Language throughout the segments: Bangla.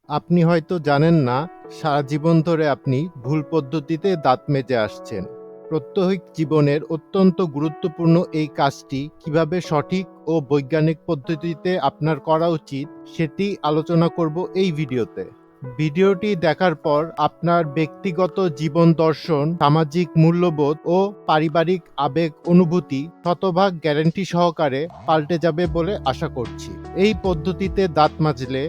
আপনি হয়তো জানেন না, সারা জীবন ধরে আপনি ভুল পদ্ধতিতে দাঁত মেজে আসছেন। প্রত্যহিক জীবনের অত্যন্ত গুরুত্বপূর্ণ এই কাজটি কিভাবে সঠিক ও বৈজ্ঞানিক পদ্ধতিতে আপনার করা উচিত সেটি আলোচনা করব এই ভিডিওতে। ভিডিওটি দেখার পর আপনার ব্যক্তিগত জীবন দর্শন, সামাজিক মূল্যবোধ ও পারিবারিক আবেগ অনুভূতি শতভাগ গ্যারান্টি সহকারে পাল্টে যাবে বলে আশা করছি। এই পদ্ধতিতে দাঁত মাজলে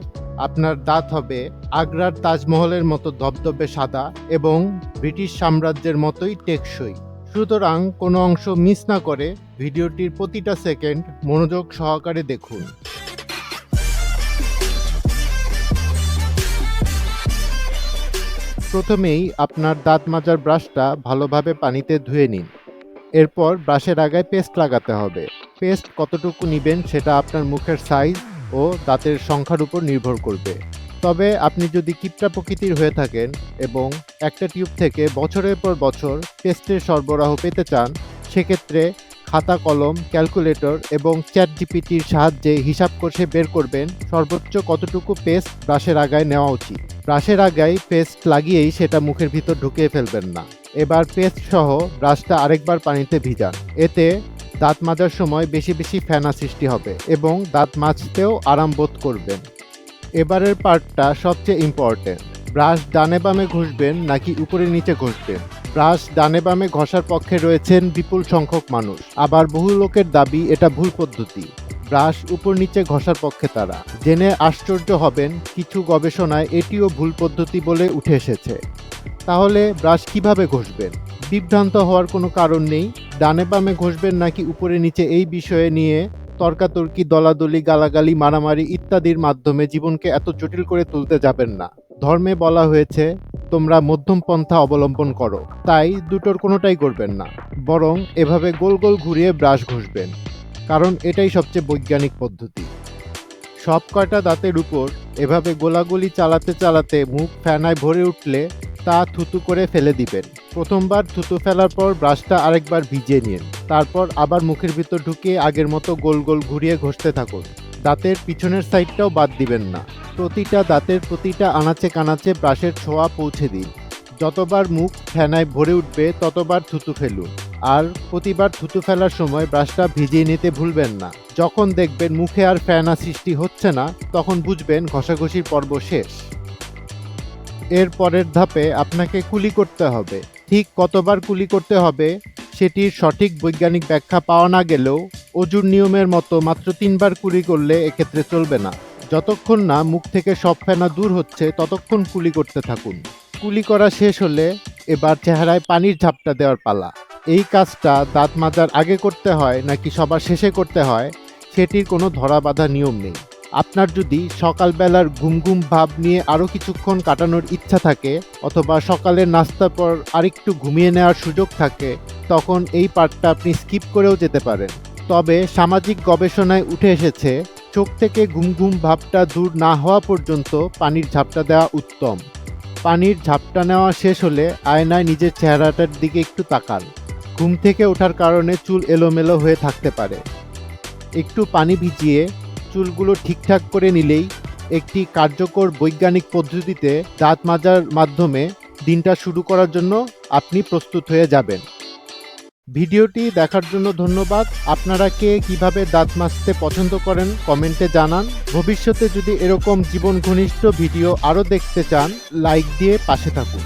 আপনার দাঁত হবে আগ্রার তাজমহলের মতো ধবধবে সাদা এবং ব্রিটিশ সাম্রাজ্যের মতোই টেকসই। সুতরাং কোনো অংশ মিস না করে ভিডিওটির প্রতিটা সেকেন্ড মনোযোগ সহকারে দেখুন। প্রথমেই আপনার দাঁত মাজার ব্রাশটা ভালোভাবে পানিতে ধুয়ে নিন। এরপর ব্রাশের আগায় পেস্ট লাগাতে হবে। পেস্ট কতটুকু নেবেন সেটা আপনার মুখের সাইজ ও দাঁতের সংখ্যার উপর নির্ভর করবে। তবে আপনি যদি কিপটা প্রকৃতির হয়ে থাকেন এবং একটা টিউব থেকে বছরের পর বছর পেস্টের সরবরাহ পেতে চান, সেক্ষেত্রে খাতা কলম, ক্যালকুলেটর এবং চ্যাট জিপিটির সাহায্যে হিসাব করে বের করবেন সর্বোচ্চ কতটুকু পেস্ট ব্রাশের আগায় নেওয়া উচিত। ব্রাশের আগায় পেস্ট লাগিয়েই সেটা মুখের ভিতর ঢুকিয়ে ফেলবেন না। এবার পেস্ট সহ ব্রাশটা আরেকবার পানিতে ভিজান। এতে দাঁত মাজার সময় বেশি বেশি ফেনা সৃষ্টি হবে এবং দাঁত মাজতেও আরাম বোধ করবেন। এবারের পার্টটা সবচেয়ে ইম্পর্টেন্ট। ব্রাশ ডানে বামে ঘষবেন নাকি উপরে নিচে ঘষবেন? ব্রাশ ডানে বামে ঘষার পক্ষে রয়েছেন বিপুল সংখ্যক মানুষ, আবার বহু লোকের দাবি এটা ভুল পদ্ধতি। ব্রাশ উপর নিচে ঘষার পক্ষে তারা। জেনে আশ্চর্য হবেন, কিছু গবেষণায় এটিও ভুল পদ্ধতি বলে উঠে এসেছে। তাহলে ব্রাশ কিভাবে ঘষবেন? বিভ্রান্ত হওয়ার কোনো কারণ নেই। ডানে বামে ঘষবেন নাকি উপরে নিচে এই বিষয়ে নিয়ে তর্কাতর্কি, দলাদলি, গালাগালি, মারামারি ইত্যাদির মাধ্যমে জীবনকে এত জটিল করে তুলতে যাবেন না। ধর্মে বলা হয়েছে তোমরা মধ্যম পন্থা অবলম্বন করো, তাই দুটোর কোনোটাই করবেন না। বরং এভাবে গোল গোল ঘুরিয়ে ব্রাশ ঘষবেন, কারণ এটাই সবচেয়ে বৈজ্ঞানিক পদ্ধতি। সব কয়টা দাঁতের উপর এভাবে গোলাগুলি চালাতে চালাতে মুখ ফেনায় ভরে উঠলে তা থুতু করে ফেলে দিবেন। প্রথমবার থুতু ফেলার পর ব্রাশটা আরেকবার ভিজিয়ে নিন। তারপর আবার মুখের ভিতর ঢুকিয়ে আগের মতো গোল গোল ঘুরিয়ে ঘষতে থাকুন। দাঁতের পিছনের সাইডটাও বাদ দিবেন না। প্রতিটা দাঁতের প্রতিটা আনাচে কানাচে ব্রাশের ছোঁয়া পৌঁছে দিন। যতবার মুখ ফেনায় ভরে উঠবে ততবার থুতু ফেলুন। আর প্রতিবার থুতু ফেলার সময় ব্রাশটা ভিজিয়ে নিতে ভুলবেন না। যখন দেখবেন মুখে আর ফেনা সৃষ্টি হচ্ছে না, তখন বুঝবেন ঘষাঘষির পর্ব শেষ। এর পরের ধাপে আপনাকে কুলি করতে হবে। ঠিক কতবার কুলি করতে হবে সেটির সঠিক বৈজ্ঞানিক ব্যাখ্যা পাওয়া না গেলেও অজুর নিয়মের মতো মাত্র 3 বার কুলি করলে এক্ষেত্রে চলবে না। যতক্ষণ না মুখ থেকে সব ফেনা দূর হচ্ছে ততক্ষণ কুলি করতে থাকুন। কুলি করা শেষ হলে এবার চেহারায় পানির ঝাপটা দেওয়ার পালা। এই কাজটা দাঁত মাজার আগে করতে হয় নাকি সবার শেষে করতে হয় সেটির কোনো ধরা বাঁধা নিয়ম নেই। আপনার যদি সকালবেলার ঘুম ঘুম ভাব নিয়ে আরও কিছুক্ষণ কাটানোর ইচ্ছা থাকে, অথবা সকালের নাস্তার পর আরেকটু ঘুমিয়ে নেওয়ার সুযোগ থাকে, তখন এই পার্টটা আপনি স্কিপ করেও যেতে পারেন। তবে সামাজিক গবেষণায় উঠে এসেছে চোখ থেকে ঘুম ঘুম ভাবটা দূর না হওয়া পর্যন্ত পানির ঝাপটা দেওয়া উত্তম। পানির ঝাপটা নেওয়া শেষ হলে আয়নায় নিজের চেহারাটার দিকে একটু তাকান। ঘুম থেকে ওঠার কারণে চুল এলোমেলো হয়ে থাকতে পারে। একটু পানি ভিজিয়ে চুলগুলো ঠিকঠাক করে নিলেই একটি কার্যকর বৈজ্ঞানিক পদ্ধতিতে দাঁত মাজার মাধ্যমে দিনটা শুরু করার জন্য আপনি প্রস্তুত হয়ে যাবেন। ভিডিওটি দেখার জন্য ধন্যবাদ। আপনারা কে কিভাবে দাঁত মাজতে পছন্দ করেন কমেন্টে জানান। ভবিষ্যতে যদি এরকম জীবন ঘনিষ্ঠ ভিডিও আরও দেখতে চান, লাইক দিয়ে পাশে থাকুন।